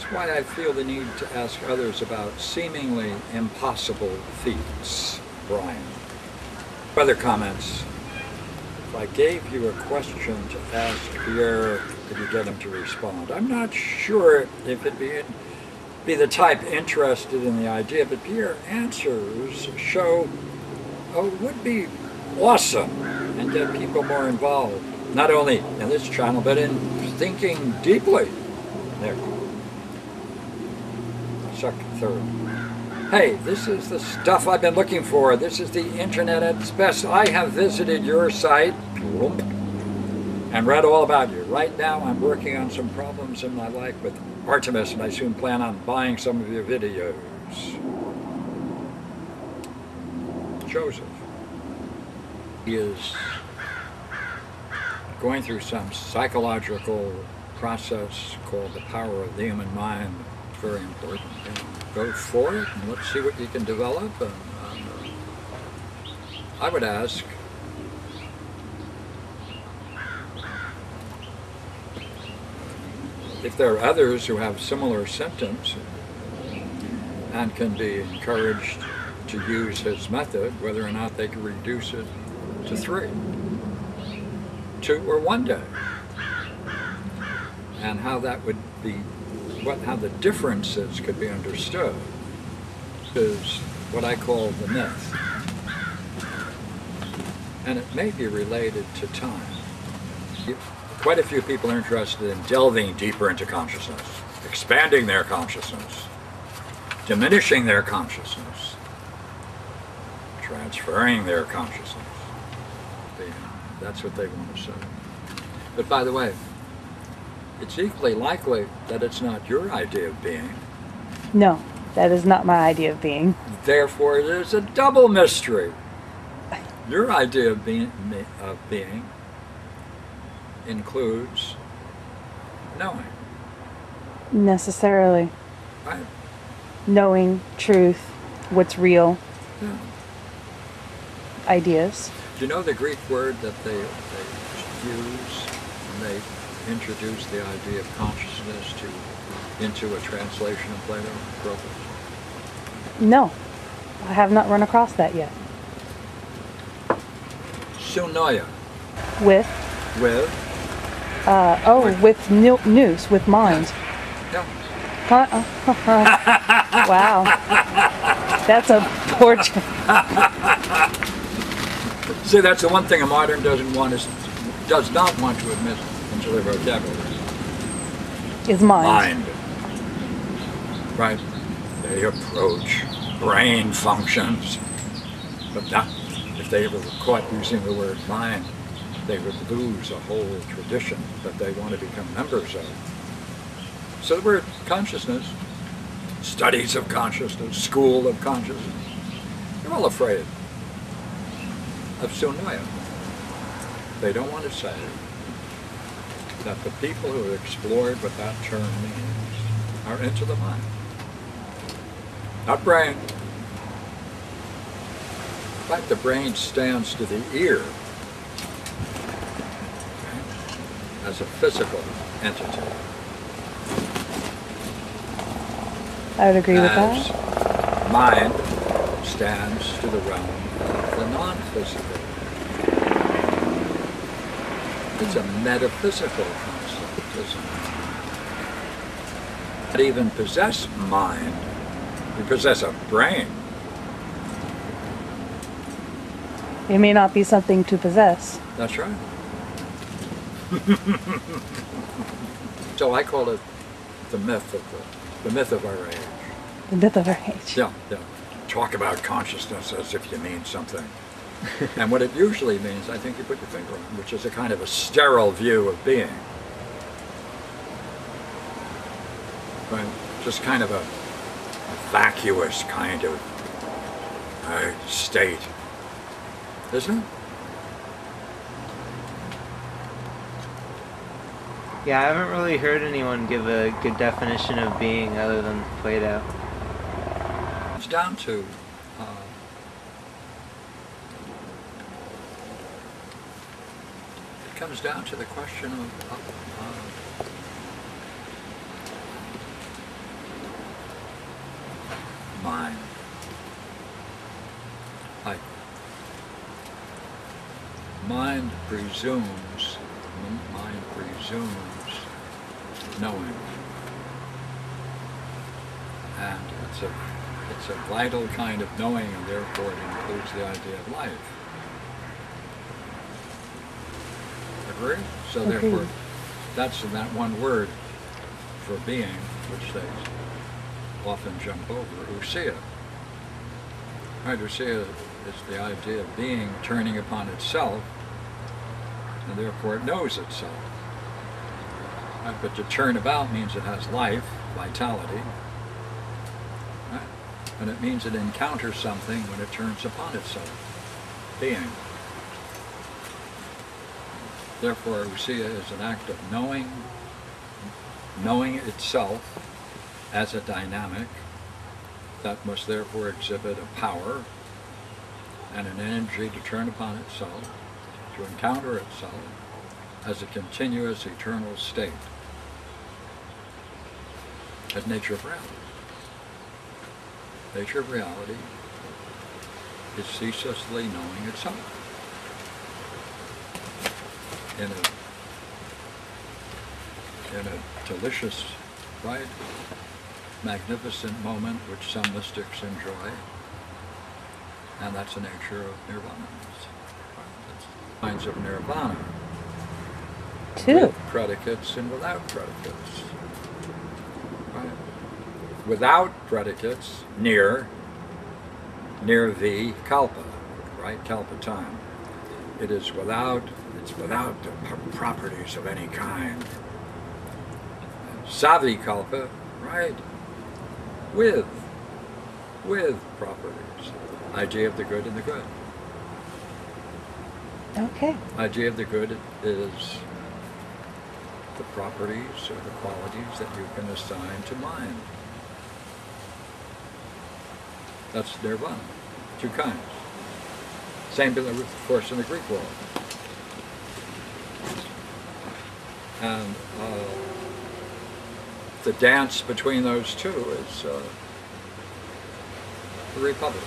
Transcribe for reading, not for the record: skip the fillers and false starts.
That's why I feel the need to ask others about seemingly impossible feats, Brian. Other comments? If I gave you a question to ask Pierre, could you get him to respond? I'm not sure if it'd be the type interested in the idea, but Pierre's answers show would be awesome and get people more involved, not only in this channel, but in thinking deeply. There. Second, third. Hey, this is the stuff I've been looking for. This is the internet at its best. I have visited your site and read all about you. Right now I'm working on some problems in my life with Artemis, and I soon plan on buying some of your videos. Joseph. He is going through some psychological process called the power of the human mind. It's very important. Go for it and let's see what you can develop. And I would ask, if there are others who have similar symptoms and can be encouraged to use his method, whether or not they can reduce it to 3, 2, or 1 day, and how that would be, how the differences could be understood, is what I call the myth. And it may be related to time. Quite a few people are interested in delving deeper into consciousness, expanding their consciousness, diminishing their consciousness, transferring their consciousness. That's what they want to say. But by the way, it's equally likely that it's not your idea of being. No, that is not my idea of being. Therefore, it is a double mystery. Your idea of being includes knowing. Necessarily. Right? Knowing, truth, what's real. Yeah. Ideas. Do you know the Greek word that they use when they introduce the idea of consciousness into a translation of Plato? No, I have not run across that yet. Sunoia. With? With? With nous, with mind. Yeah. Wow. That's a poor See, that's the one thing a modern does not want to admit into their vocabulary. Is mind. Mind. Right. They approach brain functions, but not, if they were caught using the word mind, they would lose a whole tradition that they want to become members of. So the word consciousness, studies of consciousness, school of consciousness, they're all afraid of sunoia. They don't want to say that the people who have explored what that term means are into the mind, not brain. In fact, the brain stands to the ear as a physical entity. I would agree with as that. Mind stands to the realm of the non-physical. It's a metaphysical concept, isn't it? Not even possess mind, we possess a brain. It may not be something to possess. That's right. So I call it the myth of our age. The myth of our age. Yeah, yeah. Talk about consciousness as if you mean something. And what it usually means, I think you put your finger on, which is a kind of a sterile view of being. Right? Just kind of a vacuous kind of state. Isn't it? Yeah, I haven't really heard anyone give a good definition of being other than Plato. It's down to it comes down to the question of mind presumes knowing. And it's a vital kind of knowing, and therefore it includes the idea of life. Agree? So Agreed. therefore, that's in that one word for being, which they often jump over, ousia. Right, ousia is the idea of being turning upon itself, and therefore it knows itself. Right, but to turn about means it has life, vitality, right? And it means it encounters something when it turns upon itself, being. Therefore, ousia is an act of knowing itself as a dynamic that must therefore exhibit a power and an energy to turn upon itself, to encounter itself as a continuous eternal state. That's nature of reality. Nature of reality is ceaselessly knowing itself in a delicious, right, magnificent moment which some mystics enjoy, and that's the nature of nirvana. That's kinds of nirvana. Two. With predicates and without predicates. Right? Without predicates, near the kalpa, right? Kalpa time. It's without the properties of any kind. Savi kalpa, right? With properties. Idea of the good and the good. Okay. Idea of the good is the properties or the qualities that you can assign to mind. That's nirvana. Two kinds. Same thing, of course, in the Greek world. And the dance between those two is the Republic.